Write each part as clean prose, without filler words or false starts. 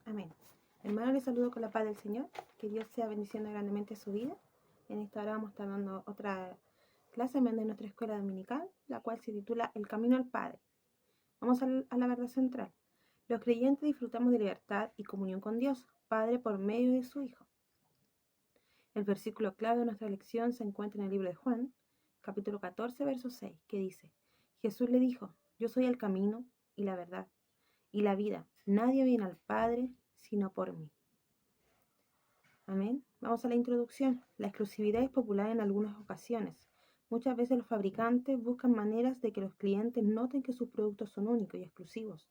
Amén. Hermano, les saludo con la paz del Señor. Que Dios sea bendiciendo grandemente su vida. En esta hora vamos a estar dando otra clase de nuestra escuela dominical, la cual se titula El Camino al Padre. Vamos a la verdad central. Los creyentes disfrutamos de libertad y comunión con Dios, Padre, por medio de su Hijo. El versículo clave de nuestra lección se encuentra en el libro de Juan, capítulo 14, verso 6, que dice: Jesús le dijo: Yo soy el camino y la verdad y la vida. Nadie viene al Padre sino por mí. Amén. Vamos a la introducción. La exclusividad es popular en algunas ocasiones. Muchas veces los fabricantes buscan maneras de que los clientes noten que sus productos son únicos y exclusivos.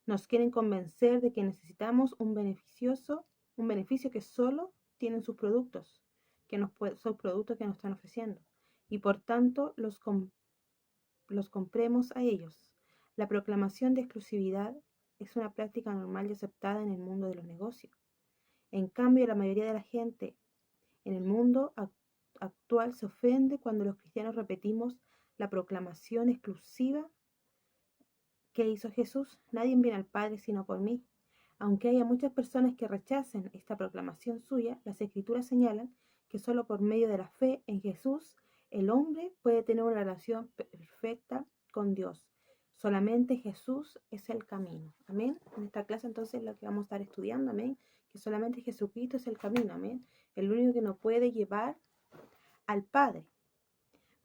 Nos quieren convencer de que necesitamos un beneficio que solo tienen sus productos, son productos que nos están ofreciendo, y por tanto los compremos a ellos. La proclamación de exclusividad es una práctica normal y aceptada en el mundo de los negocios. En cambio, la mayoría de la gente en el mundo actual se ofende cuando los cristianos repetimos la proclamación exclusiva que hizo Jesús: Nadie viene al Padre sino por mí. Aunque haya muchas personas que rechacen esta proclamación suya, las Escrituras señalan que solo por medio de la fe en Jesús el hombre puede tener una relación perfecta con Dios. Solamente Jesús es el camino. Amén. En esta clase entonces lo que vamos a estar estudiando, amén, que solamente Jesucristo es el camino, amén, el único que nos puede llevar al Padre.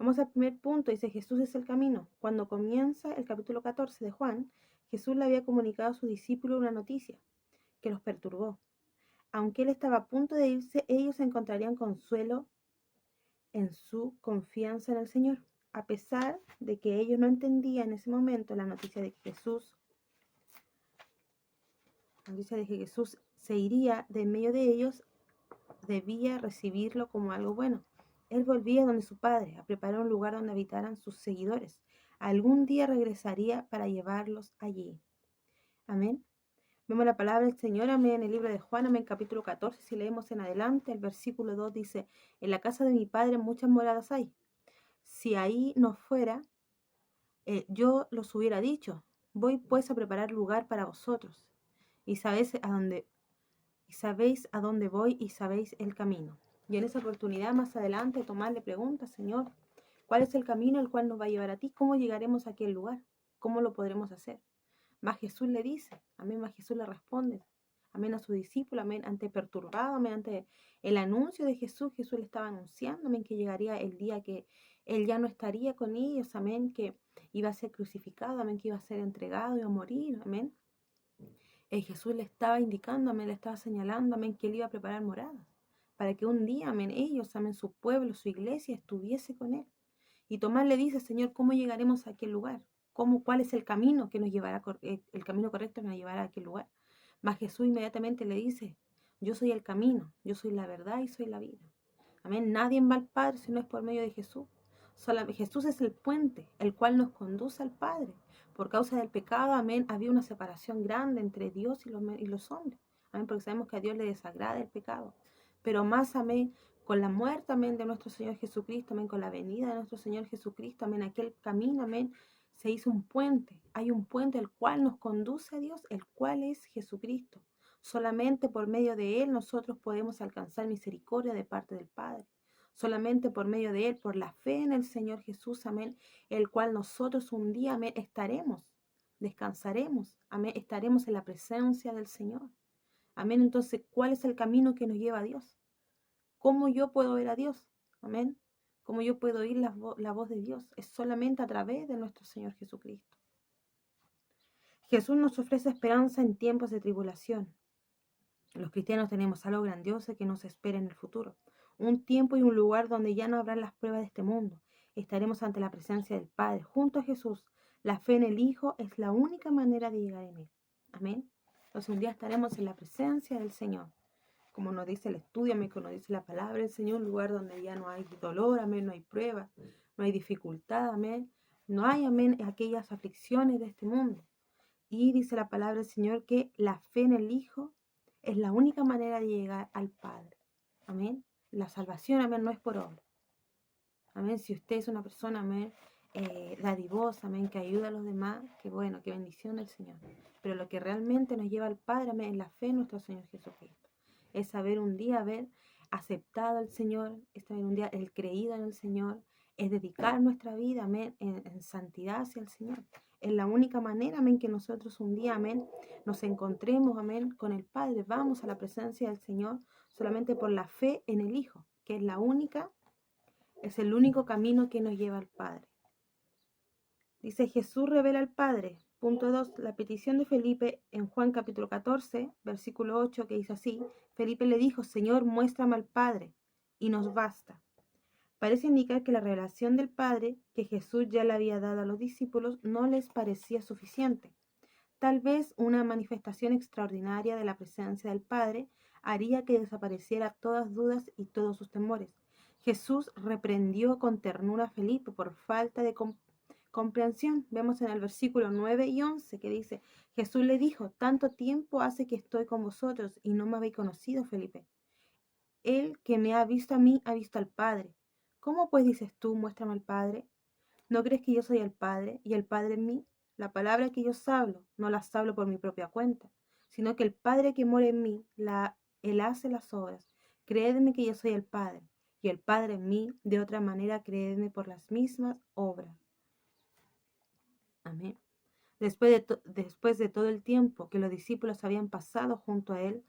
Vamos al primer punto, dice: Jesús es el camino. Cuando comienza el capítulo 14 de Juan, Jesús le había comunicado a sus discípulos una noticia que los perturbó. Aunque él estaba a punto de irse, ellos encontrarían consuelo en su confianza en el Señor. A pesar de que ellos no entendían en ese momento la noticia de que Jesús se iría de en medio de ellos, debía recibirlo como algo bueno. Él volvía donde su padre, a preparar un lugar donde habitaran sus seguidores. Algún día regresaría para llevarlos allí. Amén. Vemos la palabra del Señor, amén, en el libro de Juan, amén, capítulo 14. Si leemos en adelante, el versículo 2 dice: En la casa de mi padre muchas moradas hay. Si ahí no fuera, yo los hubiera dicho. Voy pues a preparar lugar para vosotros. Y sabéis a dónde voy y sabéis el camino. Y en esa oportunidad, más adelante, Tomás le pregunta: Señor, ¿cuál es el camino el cual nos va a llevar a ti? ¿Cómo llegaremos a aquel lugar? ¿Cómo lo podremos hacer? Más Jesús le dice, amén, más Jesús le responde, amén, a su discípulo, amén, ante perturbado, amén, ante el anuncio de Jesús. Jesús le estaba anunciando, amén, que llegaría el día que él ya no estaría con ellos, amén, que iba a ser crucificado, amén, que iba a ser entregado, iba a morir, amén. Jesús le estaba indicando, amén, le estaba señalando, amén, que él iba a preparar moradas, para que un día, amén, ellos, amén, su pueblo, su iglesia, estuviese con él. Y Tomás le dice: Señor, ¿cómo llegaremos a aquel lugar? ¿Cuál es el camino que nos llevará, el camino correcto que nos llevará a aquel lugar? Mas Jesús inmediatamente le dice: Yo soy el camino, yo soy la verdad y soy la vida. Amén. Nadie va al Padre si no es por medio de Jesús. Jesús es el puente, el cual nos conduce al Padre. Por causa del pecado, amén, había una separación grande entre Dios y los hombres. Amén, porque sabemos que a Dios le desagrada el pecado. Pero más, amén, con la muerte, amén, de nuestro Señor Jesucristo, amén, con la venida de nuestro Señor Jesucristo, amén, aquel camino, amén, se hizo un puente. Hay un puente el cual nos conduce a Dios, el cual es Jesucristo. Solamente por medio de Él nosotros podemos alcanzar misericordia de parte del Padre. Solamente por medio de Él, por la fe en el Señor Jesús, amén, el cual nosotros un día, amén, descansaremos, amén, estaremos en la presencia del Señor. Amén. Entonces, ¿cuál es el camino que nos lleva a Dios? ¿Cómo yo puedo ver a Dios? Amén. ¿Cómo yo puedo oír la voz de Dios? Es solamente a través de nuestro Señor Jesucristo. Jesús nos ofrece esperanza en tiempos de tribulación. Los cristianos tenemos algo grandioso que nos espera en el futuro. Un tiempo y un lugar donde ya no habrán las pruebas de este mundo. Estaremos ante la presencia del Padre, junto a Jesús. La fe en el Hijo es la única manera de llegar en Él. Amén. Entonces un día estaremos en la presencia del Señor. Como nos dice el estudio, amén, como nos dice la palabra del Señor, un lugar donde ya no hay dolor, amén, no hay pruebas, no hay dificultad, amén. No hay, amén, aquellas aflicciones de este mundo. Y dice la palabra del Señor que la fe en el Hijo es la única manera de llegar al Padre. Amén. La salvación, amén, no es por obra. Amén. Si usted es una persona, amén, dadivosa, amén, que ayuda a los demás, que bueno, que bendición del Señor. Pero lo que realmente nos lleva al Padre, amén, es la fe en nuestro Señor Jesucristo. Es saber un día haber aceptado al Señor, es saber un día el creído en el Señor, es dedicar nuestra vida, amén, en santidad hacia el Señor. Es la única manera, amén, que nosotros un día, amén, nos encontremos, amén, con el Padre. Vamos a la presencia del Señor solamente por la fe en el Hijo, que es la única, es el único camino que nos lleva al Padre. Dice, Jesús revela al Padre. Punto 2, la petición de Felipe en Juan capítulo 14, versículo 8, que dice así, Felipe le dijo, Señor, muéstrame al Padre, y nos basta. Parece indicar que la revelación del Padre, que Jesús ya le había dado a los discípulos, no les parecía suficiente. Tal vez una manifestación extraordinaria de la presencia del Padre haría que desapareciera todas dudas y todos sus temores. Jesús reprendió con ternura a Felipe por falta de comprensión. Vemos en el versículo 9 y 11 que dice, Jesús le dijo, tanto tiempo hace que estoy con vosotros y no me habéis conocido, Felipe. El que me ha visto a mí ha visto al Padre. ¿Cómo pues dices tú, muéstrame al Padre? ¿No crees que yo soy el Padre y el Padre en mí? La palabra que yo hablo, no las hablo por mi propia cuenta, sino que el Padre que mora en mí, Él hace las obras. Creedme que yo soy el Padre y el Padre en mí, de otra manera creedme por las mismas obras. Amén. Después de todo el tiempo que los discípulos habían pasado junto a él,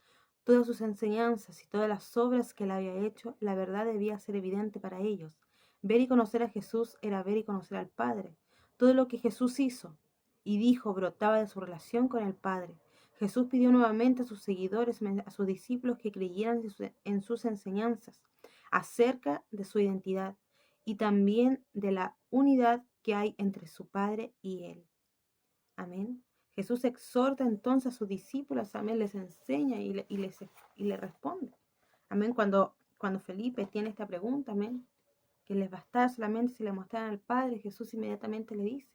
todas sus enseñanzas y todas las obras que él había hecho, la verdad debía ser evidente para ellos. Ver y conocer a Jesús era ver y conocer al Padre. Todo lo que Jesús hizo y dijo brotaba de su relación con el Padre. Jesús pidió nuevamente a sus seguidores, a sus discípulos, que creyeran en sus enseñanzas acerca de su identidad y también de la unidad que hay entre su Padre y él. Amén. Jesús exhorta entonces a sus discípulos, amén, les enseña y le responde. Amén. Cuando Felipe tiene esta pregunta, amén, que les bastaba solamente si le mostraran al Padre, Jesús inmediatamente le dice,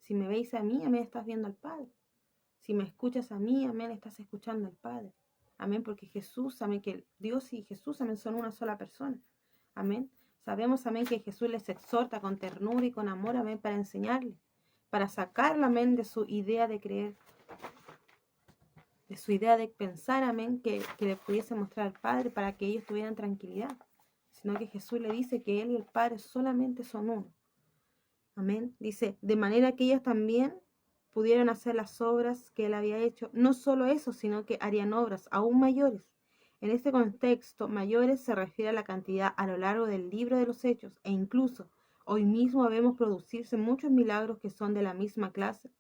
si me veis a mí, amén, estás viendo al Padre. Si me escuchas a mí, amén, estás escuchando al Padre. Amén, porque Jesús, amén, que Dios y Jesús, amén, son una sola persona. Amén. Sabemos, amén, que Jesús les exhorta con ternura y con amor, amén, para enseñarles, para sacarla, amén, de su idea de creer, de su idea de pensar, amén, que le pudiese mostrar al Padre para que ellos tuvieran tranquilidad, sino que Jesús le dice que Él y el Padre solamente son uno. Amén. Dice, de manera que ellos también pudieron hacer las obras que Él había hecho. No solo eso, sino que harían obras aún mayores. En este contexto, mayores se refiere a la cantidad a lo largo del libro de los Hechos, e incluso hoy mismo vemos producirse muchos milagros que son de la misma clase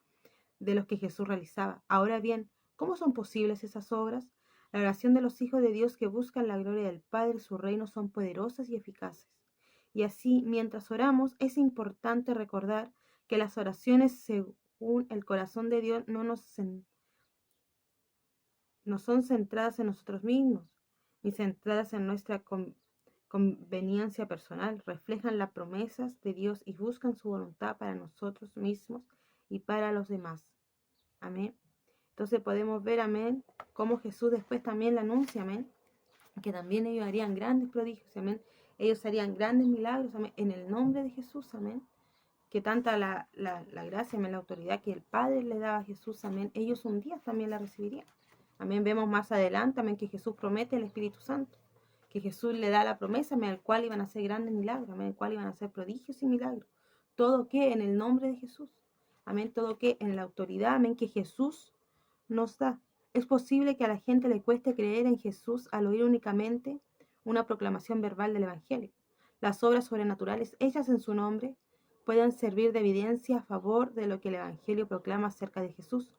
de los que Jesús realizaba. Ahora bien, ¿cómo son posibles esas obras? La oración de los hijos de Dios que buscan la gloria del Padre y su reino son poderosas y eficaces. Y así, mientras oramos, es importante recordar que las oraciones según el corazón de Dios no son centradas en nosotros mismos, ni centradas en nuestra conveniencia personal. Reflejan las promesas de Dios y buscan su voluntad para nosotros mismos y para los demás. Amén. Entonces podemos ver, amén, cómo Jesús después también le anuncia, amén, que también ellos harían grandes prodigios, amén. Ellos harían grandes milagros, amén, en el nombre de Jesús, amén. Que tanta la gracia, amén, la autoridad que el Padre le daba a Jesús, amén, ellos un día también la recibirían. Amén. Vemos más adelante, amén, que Jesús promete el Espíritu Santo, que Jesús le da la promesa, amén, al cual iban a hacer grandes milagros, amén, al cual iban a hacer prodigios y milagros. Todo que en el nombre de Jesús, amén, todo que en la autoridad, amén, que Jesús nos da. Es posible que a la gente le cueste creer en Jesús al oír únicamente una proclamación verbal del Evangelio. Las obras sobrenaturales hechas en su nombre pueden servir de evidencia a favor de lo que el Evangelio proclama acerca de Jesús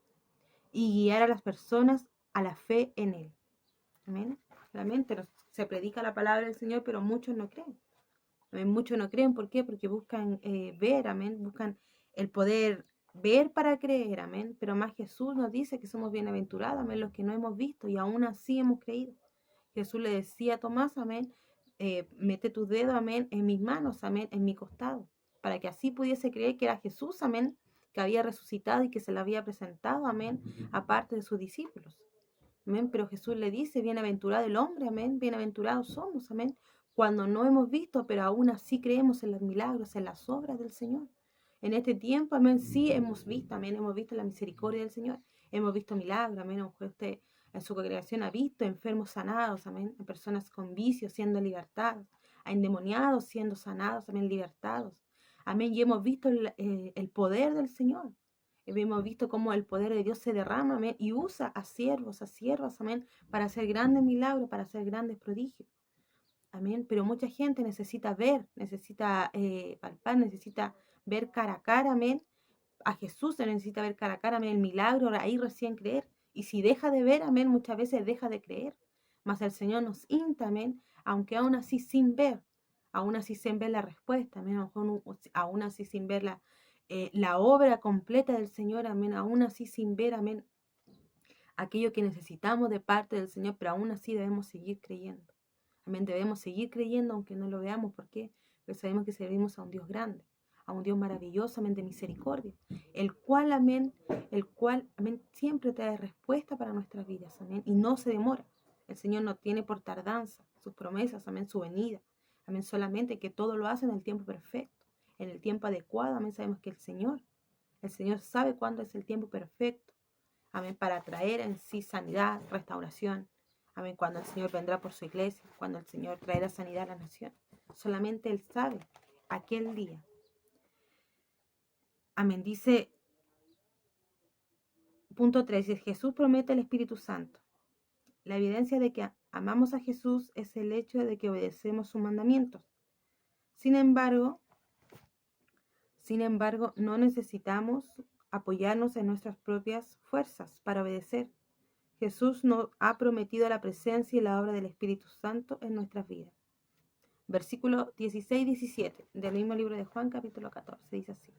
y guiar a las personas a la fe en Él. Amén. Realmente se predica la palabra del Señor, pero muchos no creen. Amén. Muchos no creen, ¿por qué? Porque buscan ver, amén, buscan el poder ver para creer, amén. Pero más Jesús nos dice que somos bienaventurados, amén, los que no hemos visto y aún así hemos creído. Jesús le decía a Tomás, amén, mete tus dedos, amén, en mis manos, amén, en mi costado, para que así pudiese creer que era Jesús, amén, que había resucitado y que se le había presentado, amén, aparte de sus discípulos. Amén. Pero Jesús le dice, bienaventurado el hombre, amén, bienaventurados somos, amén, cuando no hemos visto, pero aún así creemos en los milagros, en las obras del Señor. En este tiempo, amén, sí hemos visto, amén, hemos visto la misericordia del Señor, hemos visto milagros, amén, a lo mejor usted en su congregación ha visto enfermos sanados, amén, a personas con vicios siendo libertados, a endemoniados siendo sanados, amén, libertados, amén, y hemos visto el poder del Señor. Hemos visto cómo el poder de Dios se derrama, amén, y usa a siervos, a siervas, amén, para hacer grandes milagros, para hacer grandes prodigios. Amén. Pero mucha gente necesita ver, necesita palpar, necesita ver cara a cara, amén. A Jesús se necesita ver cara a cara, amén. El milagro, ahí recién creer. Y si deja de ver, amén, muchas veces deja de creer. Mas el Señor nos insta, amén, aunque aún así sin ver, aún así sin ver la respuesta, amén, aún así sin ver la obra completa del Señor, amén, aún así sin ver, amén, aquello que necesitamos de parte del Señor, pero aún así debemos seguir creyendo. Amén, debemos seguir creyendo aunque no lo veamos. ¿Por qué? Porque sabemos que servimos a un Dios grande, a un Dios maravilloso, amén, de misericordia, el cual, amén, siempre trae respuesta para nuestras vidas, amén, y no se demora. El Señor no tiene por tardanza sus promesas, amén, su venida, amén, solamente que todo lo hace en el tiempo perfecto, en el tiempo adecuado, amén, sabemos que el Señor sabe cuándo es el tiempo perfecto, amén, para traer en sí sanidad, restauración, amén, cuando el Señor vendrá por su iglesia, cuando el Señor traerá sanidad a la nación. Solamente Él sabe aquel día. Amén, dice, punto 3, Jesús promete el Espíritu Santo. La evidencia de que amamos a Jesús es el hecho de que obedecemos sus mandamientos. Sin embargo, no necesitamos apoyarnos en nuestras propias fuerzas para obedecer. Jesús nos ha prometido la presencia y la obra del Espíritu Santo en nuestras vidas. Versículo 16-17 del mismo libro de Juan, capítulo 14, dice así.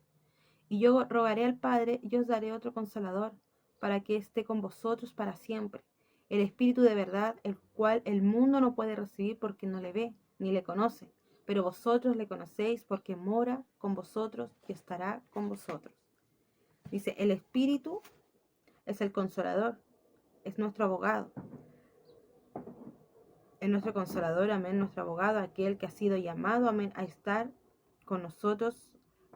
Y yo rogaré al Padre y os daré otro consolador, para que esté con vosotros para siempre, el Espíritu de verdad, el cual el mundo no puede recibir porque no le ve, ni le conoce, pero vosotros le conocéis porque mora con vosotros y estará con vosotros. Dice, el Espíritu es el consolador, es nuestro abogado, es nuestro consolador, amén, nuestro abogado, aquel que ha sido llamado, amén, a estar con nosotros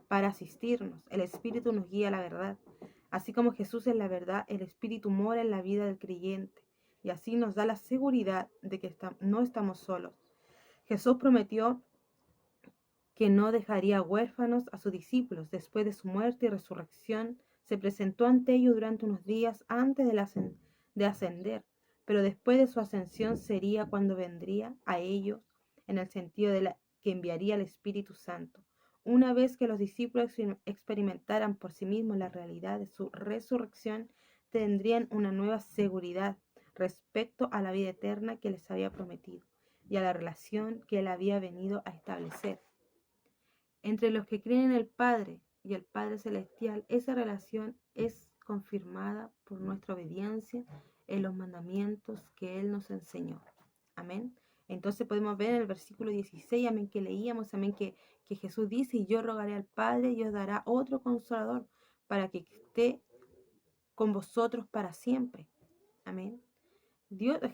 para asistirnos. El Espíritu nos guía a la verdad. Así como Jesús es la verdad, el Espíritu mora en la vida del creyente y así nos da la seguridad de que no estamos solos. Jesús prometió que no dejaría huérfanos a sus discípulos. Después de su muerte y resurrección, se presentó ante ellos durante unos días antes de ascender, pero después de su ascensión sería cuando vendría a ellos, en el sentido de que enviaría el Espíritu Santo. Una vez que los discípulos experimentaran por sí mismos la realidad de su resurrección, tendrían una nueva seguridad respecto a la vida eterna que les había prometido y a la relación que él había venido a establecer. Entre los que creen en el Padre y el Padre Celestial, esa relación es confirmada por nuestra obediencia en los mandamientos que Él nos enseñó. Amén. Entonces podemos ver en el versículo 16, amén, que leíamos, amén, que Jesús dice, y yo rogaré al Padre y os dará otro consolador para que esté con vosotros para siempre. Amén.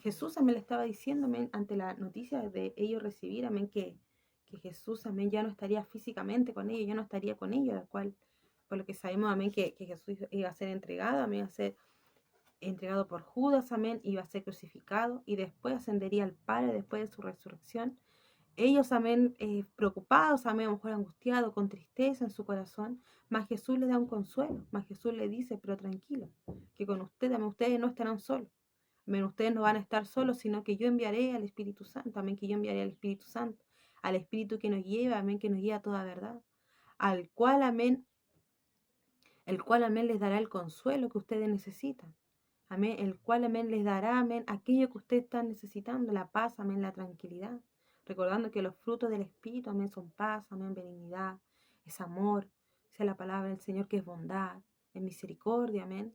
Jesús, amén, le estaba diciendo, amén, ante la noticia de ellos recibir, amén, que Jesús, amén, ya no estaría físicamente con ellos, ya no estaría con ellos, al cual, por lo que sabemos, amén, que Jesús iba a ser entregado, amén, a ser entregado por Judas, amén, iba a ser crucificado y después ascendería al Padre después de su resurrección. Ellos, amén, preocupados, amén, a lo mejor angustiados, con tristeza en su corazón, mas Jesús les da un consuelo, mas Jesús le dice, pero tranquilo, que con ustedes, amén, ustedes no estarán solos. Amén, ustedes no van a estar solos, sino que yo enviaré al Espíritu Santo, amén, que yo enviaré al Espíritu Santo, al Espíritu que nos lleva, amén, que nos guía a toda verdad, al cual, amén, les dará el consuelo que ustedes necesitan, amén, el cual, amén, les dará, amén, aquello que ustedes están necesitando, la paz, amén, la tranquilidad, recordando que los frutos del Espíritu, amén, son paz, amén, benignidad, es amor, sea la palabra del Señor que es bondad, es misericordia, amén.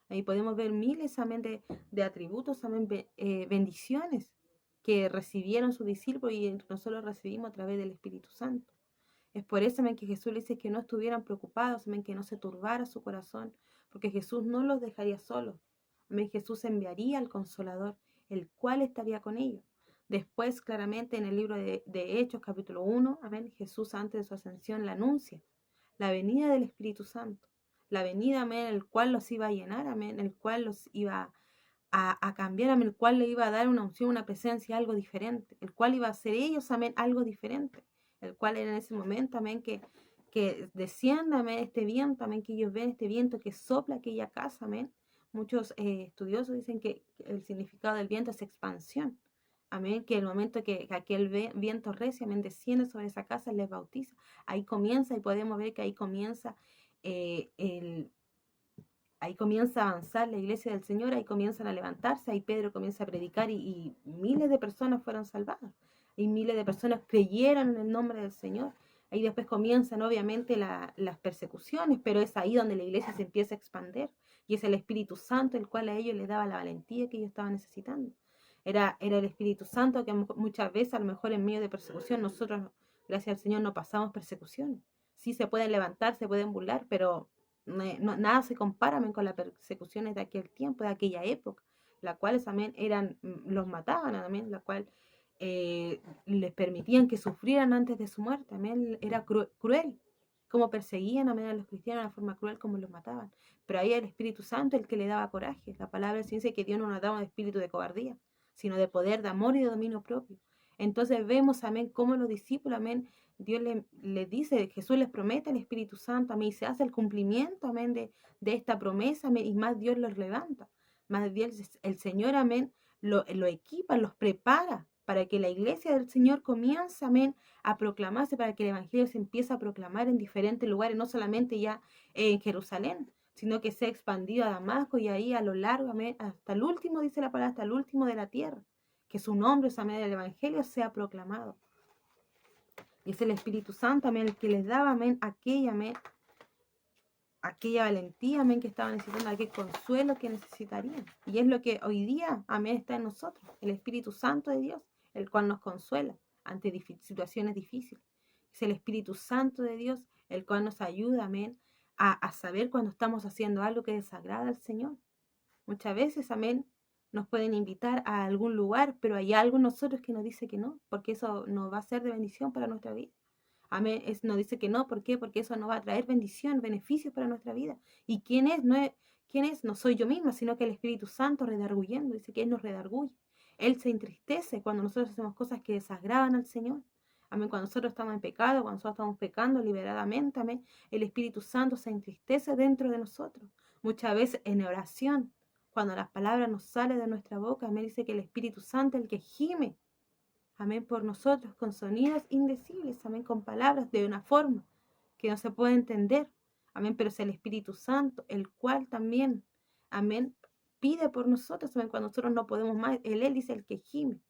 Ahí podemos ver miles, amén, de atributos, amén, bendiciones que recibieron sus discípulos y nosotros recibimos a través del Espíritu Santo. Es por eso, amén, que Jesús le dice que no estuvieran preocupados, amén, que no se turbara su corazón, porque Jesús no los dejaría solos. Amén, Jesús enviaría al Consolador, el cual estaría con ellos. Después, claramente, en el libro de Hechos, capítulo 1, amén, Jesús antes de su ascensión la anuncia. la venida del Espíritu Santo, la venida, amén, el cual los iba a llenar, amén, el cual los iba a cambiar, amén, el cual le iba a dar una unción, una presencia, algo diferente, el cual iba a hacer ellos, amén, algo diferente, el cual era en ese momento, amén, que descienda, amén, este viento, amén, que ellos ven este viento que sopla aquella casa, amén. Muchos estudiosos dicen que el significado del viento es expansión, amén, que el momento que aquel viento recio, amén, desciende sobre esa casa, les bautiza, ahí comienza, y podemos ver que ahí comienza ahí comienza a avanzar la iglesia del Señor, ahí comienzan a levantarse, ahí Pedro comienza a predicar y miles de personas fueron salvadas, y miles de personas creyeron en el nombre del Señor. Ahí después comienzan obviamente las persecuciones, pero es ahí donde la iglesia se empieza a expandir, y es el Espíritu Santo el cual a ellos les daba la valentía que ellos estaban necesitando. Era el Espíritu Santo que muchas veces, a lo mejor en medio de persecución, nosotros, gracias al Señor, no pasamos persecuciones. Sí se pueden levantar, se pueden burlar, pero nada se compara, amén, con las persecuciones de aquel tiempo, de aquella época, las cuales también los mataban, amén, la cual les permitían que sufrieran antes de su muerte, amén, era cruel, como perseguían, amén, a los cristianos de una forma cruel, como los mataban. Pero ahí el Espíritu Santo el que le daba coraje. La palabra dice que Dios no nos daba un espíritu de cobardía, sino de poder, de amor y de dominio propio. Entonces vemos, amén, cómo los discípulos, amén, Dios le dice, Jesús les promete el Espíritu Santo, amén, y se hace el cumplimiento, amén, de esta promesa, amén, y más Dios los levanta, más Dios, el Señor, amén, lo equipa, los prepara para que la iglesia del Señor comience, amén, a proclamarse, para que el Evangelio se empiece a proclamar en diferentes lugares, no solamente ya en Jerusalén, sino que sea expandido a Damasco y ahí a lo largo, amén, hasta el último, dice la palabra, hasta el último de la tierra, que su nombre, amén, del Evangelio sea proclamado. Y es el Espíritu Santo, amén, el que les daba, amén, aquella valentía, amén, que estaban necesitando, aquel consuelo que necesitarían. Y es lo que hoy día, amén, está en nosotros, el Espíritu Santo de Dios, el cual nos consuela ante situaciones difíciles. Es el Espíritu Santo de Dios, el cual nos ayuda, amén, a saber cuando estamos haciendo algo que desagrada al Señor. Muchas veces, amén, nos pueden invitar a algún lugar, pero hay algo en nosotros que nos dice que no, porque eso no va a ser de bendición para nuestra vida. Amén, nos dice que no, ¿por qué? Porque eso no va a traer bendición, beneficios para nuestra vida. ¿Y quién es? ¿Quién es? No soy yo misma, sino que el Espíritu Santo redarguyendo, dice que Él nos redarguye. Él se entristece cuando nosotros hacemos cosas que desagradan al Señor. Amén, cuando nosotros estamos en pecado, cuando nosotros estamos pecando liberadamente, amén, el Espíritu Santo se entristece dentro de nosotros. Muchas veces en oración, cuando las palabras nos salen de nuestra boca, amén, dice que el Espíritu Santo es el que gime, amén, por nosotros, con sonidos indecibles, amén, con palabras de una forma que no se puede entender, amén, pero es el Espíritu Santo, el cual también, amén, pide por nosotros, amén, cuando nosotros no podemos más, Él dice el que gime,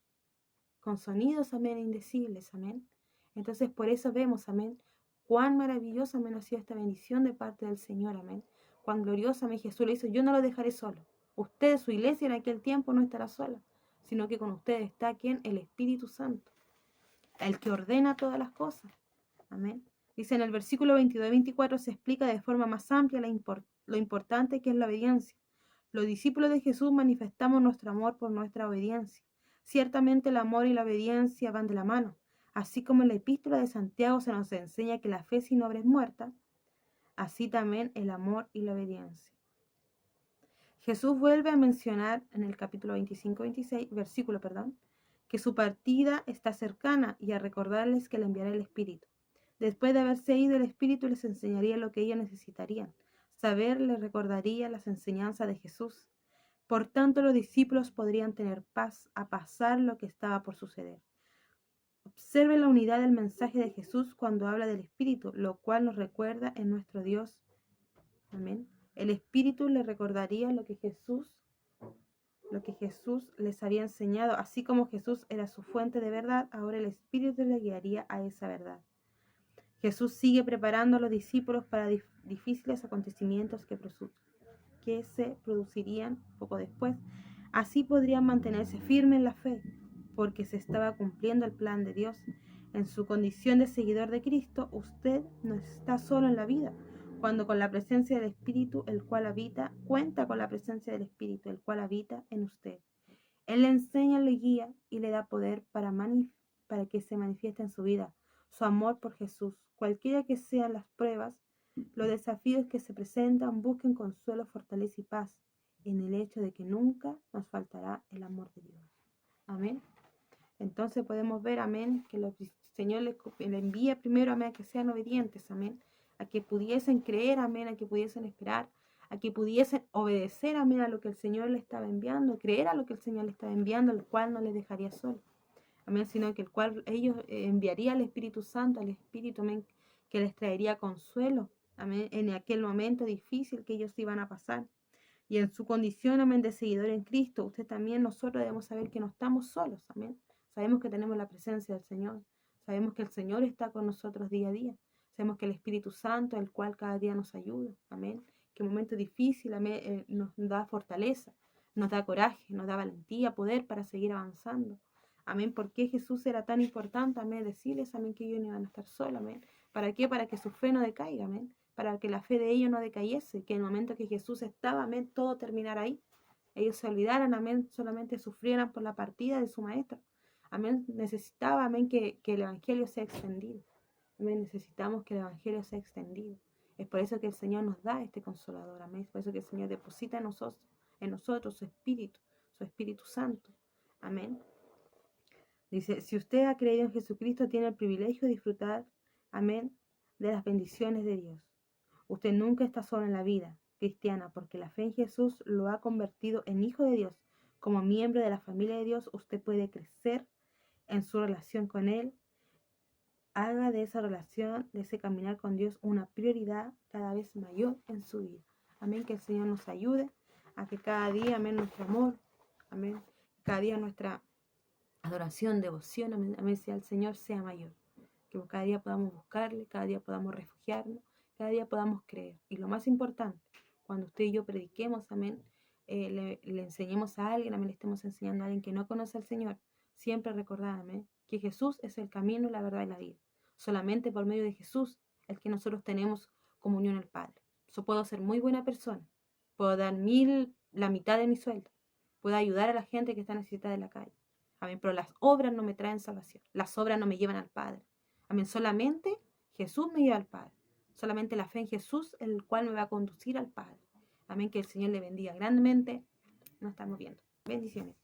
con sonidos, amén, indecibles, amén. Entonces por eso vemos, amén, cuán maravillosa, amén, ha sido esta bendición de parte del Señor, amén, cuán gloriosa, amén, Jesús le dice, yo no lo dejaré solo, usted, su iglesia en aquel tiempo no estará sola, sino que con ustedes está quien, el Espíritu Santo, el que ordena todas las cosas. Amén. Dice en el versículo 22 y 24 se explica de forma más amplia lo importante que es la obediencia. Los discípulos de Jesús manifestamos nuestro amor por nuestra obediencia. Ciertamente el amor y la obediencia van de la mano. Así como en la epístola de Santiago se nos enseña que la fe sin obra es muerta, así también el amor y la obediencia. Jesús vuelve a mencionar en el capítulo 25-26, versículo, que su partida está cercana y a recordarles que le enviará el Espíritu. Después de haberse ido, el Espíritu les enseñaría lo que ellos necesitarían. Saber les recordaría las enseñanzas de Jesús. Por tanto, los discípulos podrían tener paz a pasar lo que estaba por suceder. Observe la unidad del mensaje de Jesús cuando habla del Espíritu, lo cual nos recuerda en nuestro Dios. Amén. El Espíritu les recordaría lo que Jesús les había enseñado, así como Jesús era su fuente de verdad, ahora el Espíritu les guiaría a esa verdad. Jesús sigue preparando a los discípulos para difíciles acontecimientos que se producirían poco después. Así podrían mantenerse firmes en la fe, porque se estaba cumpliendo el plan de Dios. En su condición de seguidor de Cristo, usted no está solo en la vida, cuando con la presencia del Espíritu, el cual habita, cuenta con la presencia del Espíritu, el cual habita en usted. Él le enseña, le guía y le da poder para que se manifieste en su vida su amor por Jesús. Cualquiera que sean las pruebas, los desafíos que se presentan, busquen consuelo, fortaleza y paz en el hecho de que nunca nos faltará el amor de Dios. Amén. Entonces podemos ver, amén, que el Señor le envía primero, amén, a que sean obedientes, amén, a que pudiesen creer, amén, a que pudiesen esperar, a que pudiesen obedecer, amén, a lo que el Señor le estaba enviando, creer a lo que el Señor le estaba enviando, el cual no les dejaría solo, amén, sino que el cual ellos enviaría al Espíritu Santo, al Espíritu, amén, que les traería consuelo, amén, en aquel momento difícil que ellos iban a pasar. Y en su condición, amén, de seguidor en Cristo, usted también, nosotros debemos saber que no estamos solos, amén. Sabemos que tenemos la presencia del Señor. Sabemos que el Señor está con nosotros día a día. Sabemos que el Espíritu Santo, el cual cada día nos ayuda, amén. Que en momentos difíciles, amén, nos da fortaleza, nos da coraje, nos da valentía, poder para seguir avanzando. Amén. ¿Por qué Jesús era tan importante? Amén. Decirles, amén, que ellos no iban a estar solos, amén. ¿Para qué? Para que su fe no decaiga, amén. Para que la fe de ellos no decayese, que en el momento que Jesús estaba, amén, todo terminara ahí. Ellos se olvidaran, amén, solamente sufrieran por la partida de su maestro. Amén, necesitaba, amén, que el Evangelio sea extendido. Amén, necesitamos que el Evangelio sea extendido. Es por eso que el Señor nos da este consolador, amén. Es por eso que el Señor deposita en nosotros su Espíritu Santo. Amén. Dice, si usted ha creído en Jesucristo, tiene el privilegio de disfrutar, amén, de las bendiciones de Dios. Usted nunca está solo en la vida cristiana porque la fe en Jesús lo ha convertido en hijo de Dios. Como miembro de la familia de Dios, usted puede crecer en su relación con Él. Haga de esa relación, de ese caminar con Dios, una prioridad cada vez mayor en su vida. Amén, que el Señor nos ayude a que cada día, amén, nuestro amor, amén, cada día nuestra adoración, devoción, amén, amén, sea el Señor sea mayor. Que cada día podamos buscarle, cada día podamos refugiarnos, cada día podamos creer. Y lo más importante, cuando usted y yo prediquemos, amén, le enseñemos a alguien, amén, le estemos enseñando a alguien que no conoce al Señor, siempre recordar, amén, que Jesús es el camino, la verdad y la vida. Solamente por medio de Jesús es que nosotros tenemos comunión al Padre. Yo puedo ser muy buena persona, puedo dar la mitad de mi sueldo, puedo ayudar a la gente que está necesitada en la calle, amén, pero las obras no me traen salvación, las obras no me llevan al Padre. Amén. Solamente Jesús me lleva al Padre. Solamente la fe en Jesús, el cual me va a conducir al Padre. Amén. Que el Señor le bendiga grandemente. Nos estamos viendo. Bendiciones.